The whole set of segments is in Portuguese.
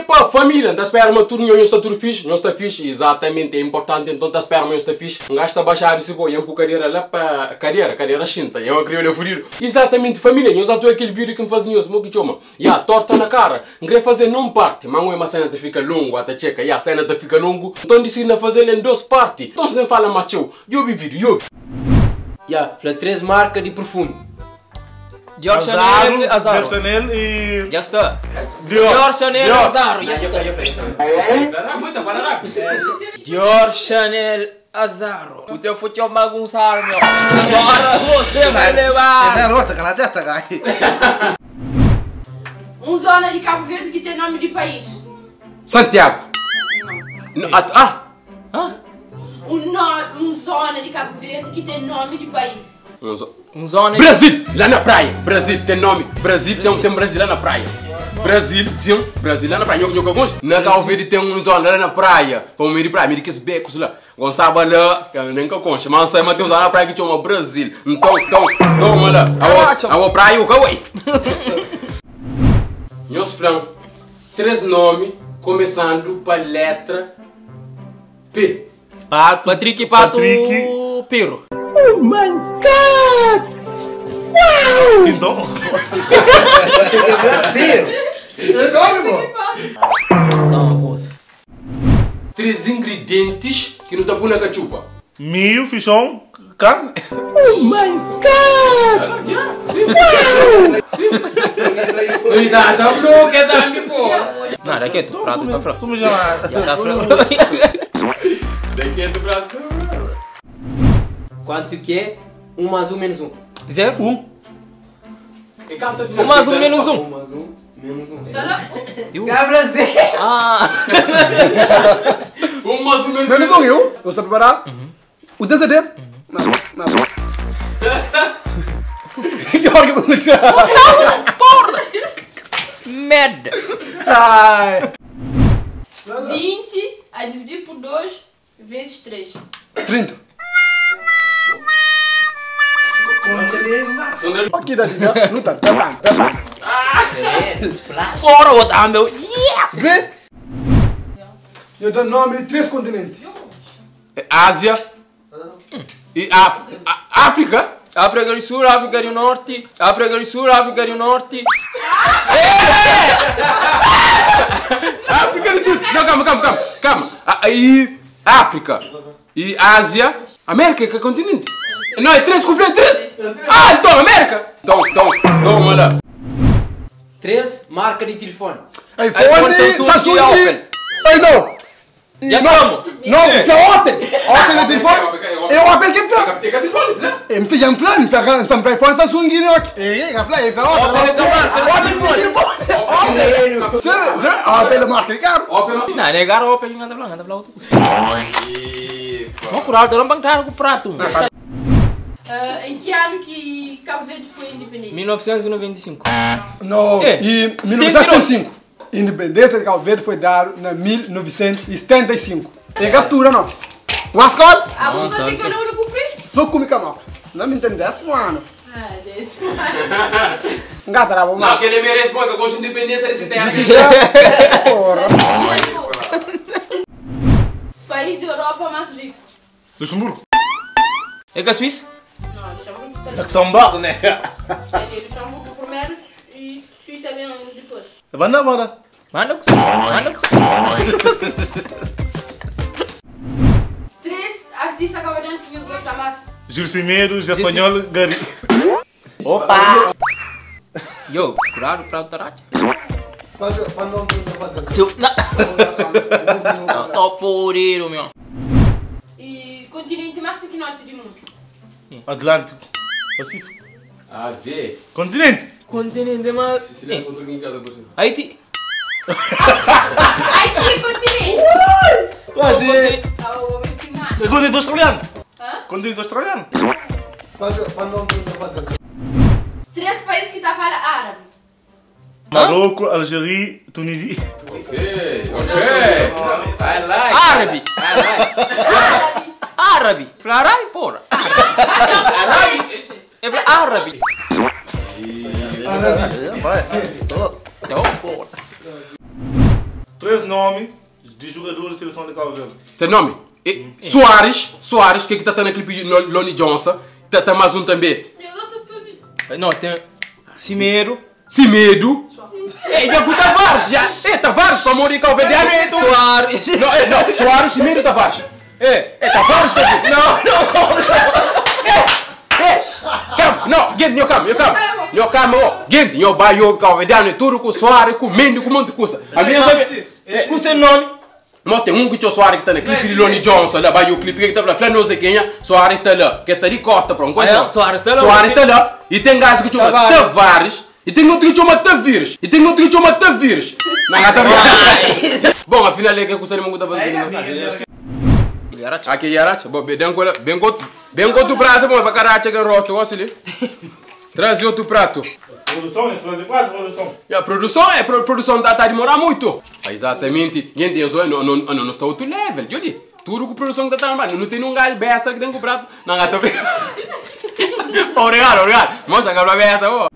para família, então espera uma turma, eu estou tudo fixe, não está fixe, exatamente, é importante, então tá espera uma está fixe. Um gajo está baixar esse boi, por carreira lá para carreira chinta, eu queria fugir. Exatamente, família, eu já estou aquele vídeo que me fazia os que chama, já torta na cara, não queria fazer não parte, mas uma cena te fica longo, até checa, e a cena te fica longo, então decidi fazer em 2 partes, então você fala macho, eu vi vídeo, já, fala 3 marcas de perfume. Dior, Chanel, Azaro. Dior, Chanel e... Já está. Dior, Chanel, Azaro. Já está. Dior, Chanel, Azaro. O teu futebol bagunçado, meu. Agora você vai levar. Garota, cala desta, gai. Zona de Cabo Verde que tem nome de país. Santiago. Zona de Cabo Verde que tem nome de país. Zona Brasil, lá na praia. Brasil tem nome. Brasil tem Brasil lá na praia. Brasil, sim, Brasil lá na praia. Eu conheço. Na Cabo Verde tem zona lá na praia. Para o meio de praia, meio que esses becos lá. Gonçalo lá, que eu nem conheço. Mas tem uma zona na praia que chama Brasil. Então, toma lá. A praia, o Cauê. Nós falamos 3 nomes começando para a letra P. Patrick Pato Piro. Oh my God! Wow! Então... Não, moça. 3 ingredientes que não está bom na cachupa. Milho, fichão, carne. Oh my God! Sim. Cuidado, tá frio que dá me pô. Não, daqui é tu prato, tá frio. Tu me chama. Já tá frio. Daqui é do prato. Quanto que é? 1 mais 1 menos 1. 0? 1. 1 mais 1 menos 1. 1 mais 1 menos 1. Cabra Zé. Ah! 1 mais 1 menos 1. Menos 1 eu? Você está preparado? O dança desse? Não. Que hora que eu vou tirar? Porra! Merda! Ai. 20 a dividir por 2 vezes 3. 30. Aqui da dica, não tá bom. Porra, vou dar meu... Yeah! Vê? Eu dou nome de 3 continentes. Ásia e África. África do Sul, África do Norte. África do Sul, África do Norte. África do Sul. Não, calma. Aí, África e Ásia. América, que é continente? Não, é 3 com 3. Ah, então, América. Então, toma lá. 3 marcas de telefone. iPhone, Samsung e Opel. Ai, não. Já estamos. Não, isso é Opel. Opel é telefone. É Opel que tá. Tem que telefone, né? Eu fiz um plano para iPhone, Samsung e Opel. É Opel é Opel. Opel é marca de carro. Não, negar o Opel, não anda lá. Vamos curar, tô bancário com o prato. Em que ano que Cabo Verde foi independente? 1995. Não, e 1975. Independência de Cabo Verde foi dada em 1975. É gastura, não. Lascou? A multa tem que eu não cumpri? Só comigo, não. Não me entendesse, mano. Ah, desse ano. Gata, vamos lá. Não, que ele merece muito, que eu gosto de independência desse terra. Porra. País da Europa mais rico. Luxemburgo. É que a Suíça? Não, Luxemburgo está Luxemburgo, né? Luxemburgo primeiro e Suíça vem depois. Banda. Manda. 3 artistas cabo-verdianos que eu gosto mais. Gil Cimeiro, Zé Espanhol, Gari. Opa! Yo, curar o prato da rata. Não, tô fodido, meu. E continente mais pequenote do mundo. Atlântico. Pacífico. Ah, vê. Continente. Continente, mas... Silêncio contra quem casa por cima. Haiti. Haiti, continente! Quase. Ah, o homem que mais. Continente australiano. Hã? Continente australiano. 3 países que tá falando árabe. Marrocos, Algérie, Tunisie. Ok. I like. Árabe. Árabe. Fala árabe, porra. É pra árabe. Então, porra. 3 nomes de jogadores da seleção de Cabo Verde. Teu nome? Soares, que tá na clipe de Lonnie Johnson. Tá mais um também. Não, tem Cimeiro. Cimedo. Já com Tavares, já. Tavares, para morrer Cabo Verde. Soares. Não, Soares, Cimedo e Tavares. Tavares tá aqui. Calma, não, gente, eu calma, gente, eu baio Cabo Verde, tudo com Soares, com Mendes, com um monte de coisa. A minha sabe, Escuta o nome. mas tem um que tinha Soares que tá na clipe de Lonnie Johnson, lá vai o clipe que tá lá, não sei quem é, Soares tá lá, que tá de corta para um coisa. Soares tá lá. Soares tá lá, e tem gajo que chama Tavares, e tem outro que chama Tavires, Não, bom, afinal é que eu gostaria muito de fazer. Aqui, Yaracha, bom, bem outro prato, bom, para caracha que roto, olha ali. Traz outro prato. Produção, né? Fazer 4 produção. A produção tá a demorar muito. Exatamente. Gente, eu sou não estou outro level, Juli. Tudo que a produção tá trabalhando, não tem um galho besta que tem que prato. Não, tá brincando. Obrigado. Mostra a galera besta, ó.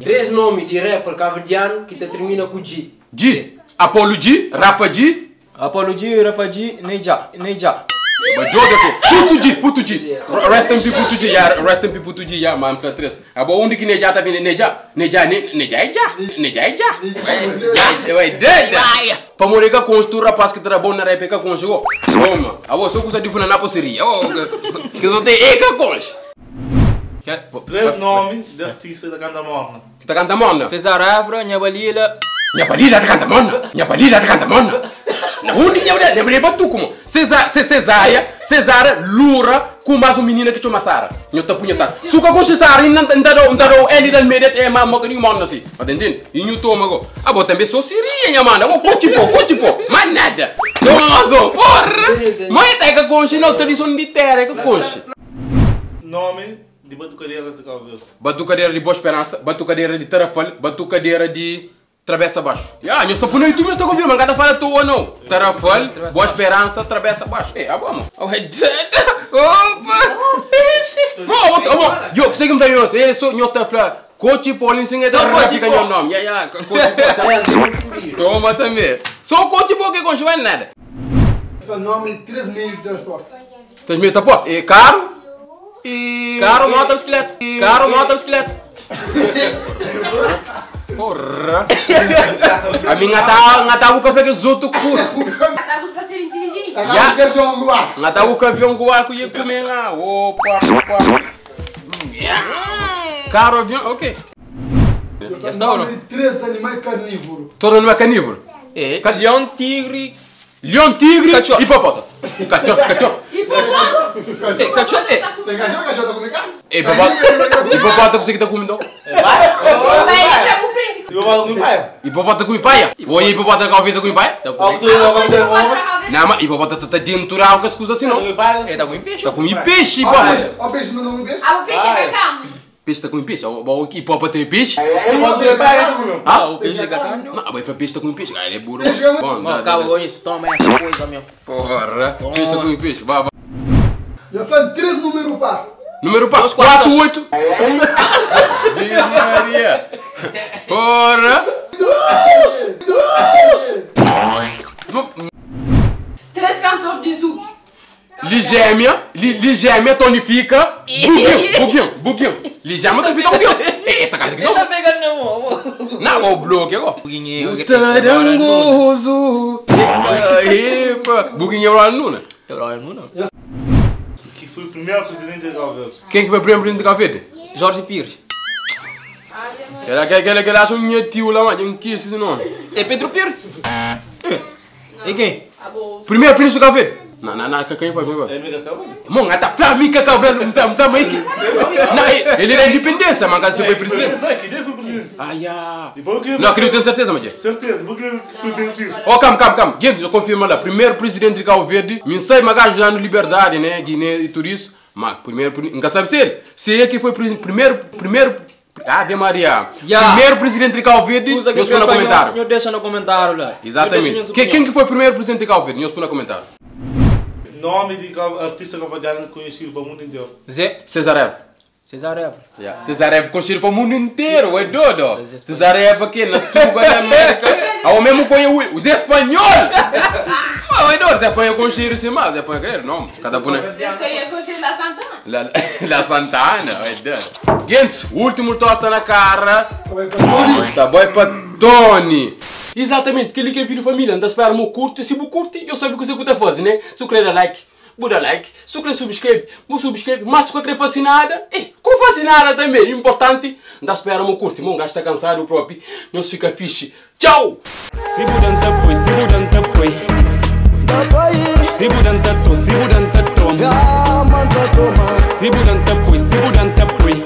3 nomes de rapper cabo-verdiano que termina com G. G. Apolo G, Rafa G. Apolo G, Rafa G, Neja. Mas joga aqui. Puto G. Rest in peace Puto G, yeah, man, para 3. Abo onde que Neja tá vindo? Neja é já. Vai, para morrer com o rapaz que trabalha na réplica com chegou. Toma. Abo só coisa de funa na posseria. Que só tem eca com. 3 nomes de artistas da Canta Morna. Que tá cantando morna? César Afra, Nhabalila. Nhabalila tá cantando morna. Onde Nhabalila batu como? Cesária, Lura, com mais um menino que chama Sara. Eu tô punhetado. Suca com Cesária, não dá ele da média é mais uma que nem morna assim. Tá entendendo? E eu tô mago. Ah, bom, também sou sirinha, mano. Contipo. Mais nada. Toma, porra. Mas tá que conche, não, tradição de terra que conche. Nome de batucadeiras de Cabo Verde. Batucadeira de Boa Esperança, batucadeira de Tarrafal, batucadeira de Travessa Baixo. Eu estou por aí, tu me está confirmando, cada fala tua não. Tarrafal, Boa Esperança, Travessa Baixo. Vamos. Opa! Eu sei que me está falando, eu sou nhota pra Coach Paulinho, sim, essa rápica é o nome. Toma também. Só o Coach Paulinho que conchou nada. O nome de 3 meios de transporte. 3 meios de transporte? Carro? Carro, moto, bicicleta. Porra! A minha tá o café que os outros curso. Tá buscando ser inteligente. Tá o avião guar que ia comer lá. Opa. Carro, avião, ok. Já está ou não? 3 animais carnívoros. Todo animal carnívoro? Leão, tigre. Leão, tigre, Cachorro. hipopótamo. Cachorro. Cachorro. Tem cachorro comer carne? Hipopótamo você que tá comendo? Vai ele pra frente. Eu vou com o pai. Hipopótamo com paia? Ou hipopótamo com a vida com paia? Não, mas hipopótamo tá dentro da água, escusa assim não. Tá com peixe. Tá com peixe, hipopótamo. O peixe não come peixe? O peixe é calmo. Peixe tá com peixe? O hipopótamo tem peixe? O peixe é carne. Não, mas peixe tá com peixe. Ele é burro. Acaba com isso, toma essa coisa, meu. Porra, peixe tá com peixe. Vai. Já tem 3 números par. Número 4, 8. Maria. Porra. 3 cantores de Zouk. Ligêmea tonifica. Buguinho. Ligêmea tonifica buguinho. Essa cara aqui Tá pegando não. não, o bloco agora. Buguinho. Tarangoso. Buguinho é o Luna. Que foi o primeiro presidente de Cabo Verde. Quem que foi o primeiro presidente de Cabo Verde? Jorge Pires. Ele acha um tio lá, mas não quis esse nome. É Pedro Pires. E quem? Primeiro presidente de Cabo Verde? Não, quem foi? É amiga Cabo Verde? Mano, tá pra mim que a Cabo Verde não tá meio que... Não, ele era independência, mas você foi presidente. Que dia foi presidente? Não, queria ter certeza, mas... Certeza, porque foi bem difícil. Oh, calma. Gente, eu confirmo lá. Primeiro presidente de Cabo Verde, me sai magajo já no Liberdade, né? Guiné e tudo isso. Mas primeiro... Nunca sabe se ele. Se ele que foi primeiro... Ave Maria. Primeiro presidente de Cabo Verde, nós põe no comentário. Eu deixo no comentário lá. Exatamente. Quem que foi o primeiro presidente de Cabo Verde? Nós põe no comentário. Nome de artista cabo-verdiano conhecido para o mundo inteiro. Cesarev. Cesarev conhecido para o mundo inteiro, é doido. Cesarev aqui na Tuga da América. Ao mesmo com os espanhol. Mas você põe com cheiro assim, mas você põe aquele nome. Cada põe. Escolher com cheiro da Santana. La Santana, gente, o último torta na cara. Tá bom para Tony. Exatamente, que ele quer vir de família. Anda a esperar o curto, e se o curte, eu sei o que você está fazendo, né? Se eu querer like, buda like. Se eu querer subscreve, me subscreve. Mas se eu querer fascinada, com fascinada também. Importante, anda a esperar o curto. Meu gajo está cansado próprio. Não se fica fixe. Tchau! Si budanta poi, si budanta poi. Si budanta to, si budanta tom. Si budanta poi, si budanta poi.